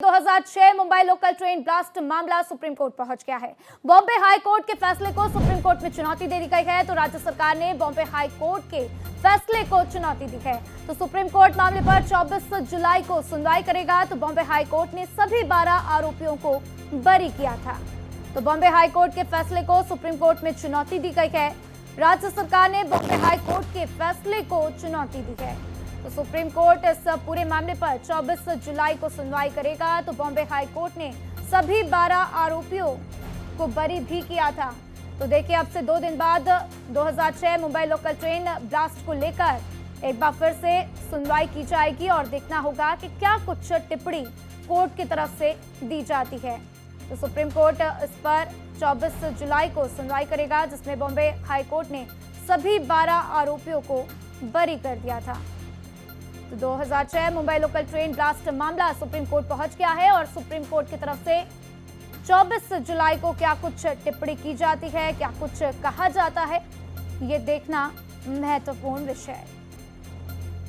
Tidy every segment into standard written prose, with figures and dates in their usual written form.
2006 Mumbai local train blast मामला supreme court पहुंच गया है। बॉम्बे हाई कोर्ट के फैसले को सुप्रीम कोर्ट में चुनौती दे दी गई है, तो राज्य सरकार ने बॉम्बे हाई कोर्ट के फैसले को चुनौती दी है। तो सुप्रीम कोर्ट मामले पर 24 जुलाई को सुनवाई करेगा। तो बॉम्बे हाई कोर्ट ने सभी 12 आरोपियों को बरी किया था। तो बॉम्बे हाई कोर्ट के फैसले को सुप्रीम कोर्ट में चुनौती दी गई है। राज्य सरकार ने बॉम्बे हाई कोर्ट के फैसले को चुनौती दी है। तो सुप्रीम कोर्ट इस पूरे मामले पर 24 जुलाई को सुनवाई करेगा। तो बॉम्बे हाई कोर्ट ने सभी 12 आरोपियों को बरी भी किया था। तो देखिए, अब से 2 दिन बाद 2006 मुंबई लोकल ट्रेन ब्लास्ट को लेकर एक बार फिर से सुनवाई की जाएगी और देखना होगा कि क्या कुछ टिप्पणी कोर्ट की तरफ से दी जाती है। तो सुप्रीम कोर्ट इस पर 24 जुलाई को सुनवाई करेगा, जिसमें बॉम्बे हाई कोर्ट ने सभी 12 आरोपियों को बरी कर दिया था। तो 2006 मुंबई लोकल ट्रेन ब्लास्ट मामला सुप्रीम कोर्ट पहुंच गया है और सुप्रीम कोर्ट की तरफ से 24 जुलाई को क्या कुछ टिप्पणी की जाती है, क्या कुछ कहा जाता है, ये देखना महत्वपूर्ण विषय है।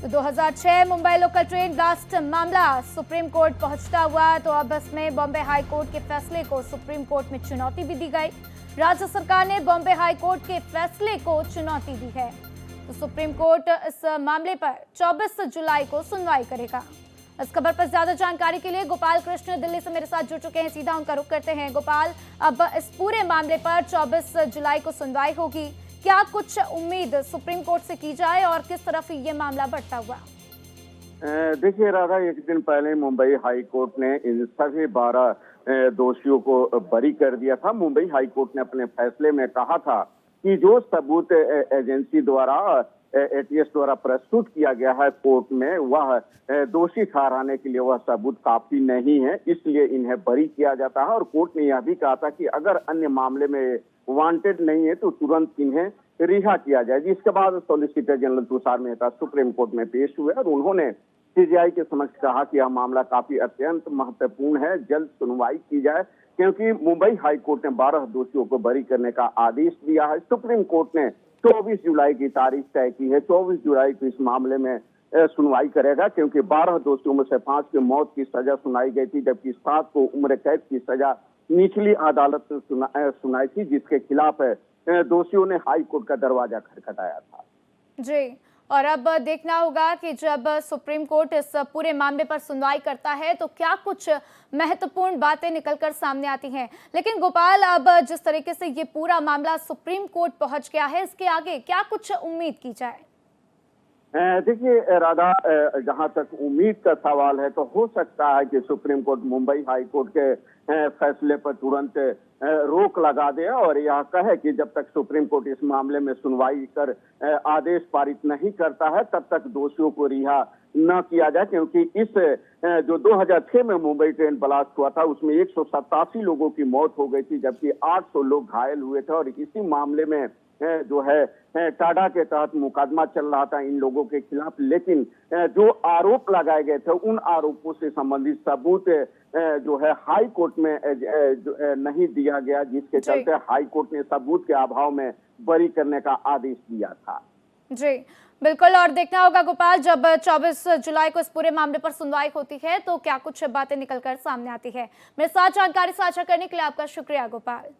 तो 2006 मुंबई लोकल ट्रेन ब्लास्ट मामला सुप्रीम कोर्ट पहुंचता हुआ, तो अब इसमें बॉम्बे हाई कोर्ट के फैसले को सुप्रीम कोर्ट में चुनौती भी दी गई। राज्य सरकार ने बॉम्बे हाई कोर्ट के फैसले को चुनौती दी है। तो सुप्रीम कोर्ट इस मामले पर 24 जुलाई को सुनवाई करेगा। इस खबर पर ज्यादा जानकारी के लिए गोपाल कृष्ण दिल्ली से मेरे साथ जुड़ चुके हैं। सीधा उनका रुख करते हैं। गोपाल, अब इस पूरे मामले पर 24 जुलाई को सुनवाई होगी, क्या कुछ उम्मीद सुप्रीम कोर्ट से की जाए और किस तरफ ये मामला बढ़ता हुआ? देखिए राधा, एक दिन पहले मुंबई हाई कोर्ट ने इन सभी 12 दोषियों को बरी कर दिया था। मुंबई हाई कोर्ट ने अपने फैसले में कहा था कि जो सबूत एजेंसी द्वारा एटीएस द्वारा प्रस्तुत किया गया है कोर्ट में, वह दोषी ठहराने के लिए वह सबूत काफी नहीं है, इसलिए इन्हें बरी किया जाता है। और कोर्ट ने यह भी कहा था कि अगर अन्य मामले में वांटेड नहीं है तो तुरंत इन्हें रिहा किया जाए। जिसके बाद solicitor general Tushar Mehta supreme court में पेश हुए और उन्होंने सीजीआई के समक्ष कहा कि यह मामला काफी अत्यंत महत्वपूर्ण है, जल्द सुनवाई की जाए, क्योंकि मुंबई हाई कोर्ट ने 12 दोषियों को बरी करने का आदेश दिया है। सुप्रीम कोर्ट ने 24 जुलाई की तारीख तय की है। 24 जुलाई को इस मामले में सुनवाई करेगा, क्योंकि 12 दोषियों में से 5 की मौत की सजा सुनाई गई थी, जबकि 7 को उम्र कैद की सजा निचली अदालत ने सुनाई थी, जिसके खिलाफ दोषियों ने हाई कोर्ट का दरवाजा खटखटाया था। जी, और अब देखना होगा कि जब सुप्रीम कोर्ट इस पूरे मामले पर सुनवाई करता है तो क्या कुछ महत्वपूर्ण बातें निकलकर सामने आती हैं। लेकिन गोपाल, अब जिस तरीके से ये पूरा मामला सुप्रीम कोर्ट पहुंच गया है, इसके आगे क्या कुछ उम्मीद की जाए? देखिए राधा, जहां तक उम्मीद का सवाल है तो हो सकता है कि supreme court Mumbai high court के फैसले पर तुरंत रोक लगा दे और यह कहे कि जब तक सुप्रीम कोर्ट इस मामले में सुनवाई कर आदेश पारित नहीं करता है, तब तक दोषियों को रिहा न किया जाए। क्योंकि इस जो 2006 में मुंबई ट्रेन ब्लास्ट हुआ था, उसमें 187 लोगों की मौत हो गई थी, जबकि 800 लोग घायल हुए थे। और इसी मामले में जो है टाडा के तहत मुकदमा चल रहा था इन लोगों के खिलाफ, लेकिन जो आरोप लगाए गए थे उन आरोपों से संबंधित सबूत जो है हाई कोर्ट में नहीं दिया गया, जिसके चलते हाई कोर्ट ने सबूत के अभाव में बरी करने का आदेश दिया था। जी बिल्कुल, और देखना होगा गोपाल, जब 24 जुलाई को इस पूरे मामले पर सुनवाई होती है तो क्या कुछ बातें निकलकर सामने आती है। मेरे साथ जानकारी साझा करने के लिए आपका शुक्रिया गोपाल।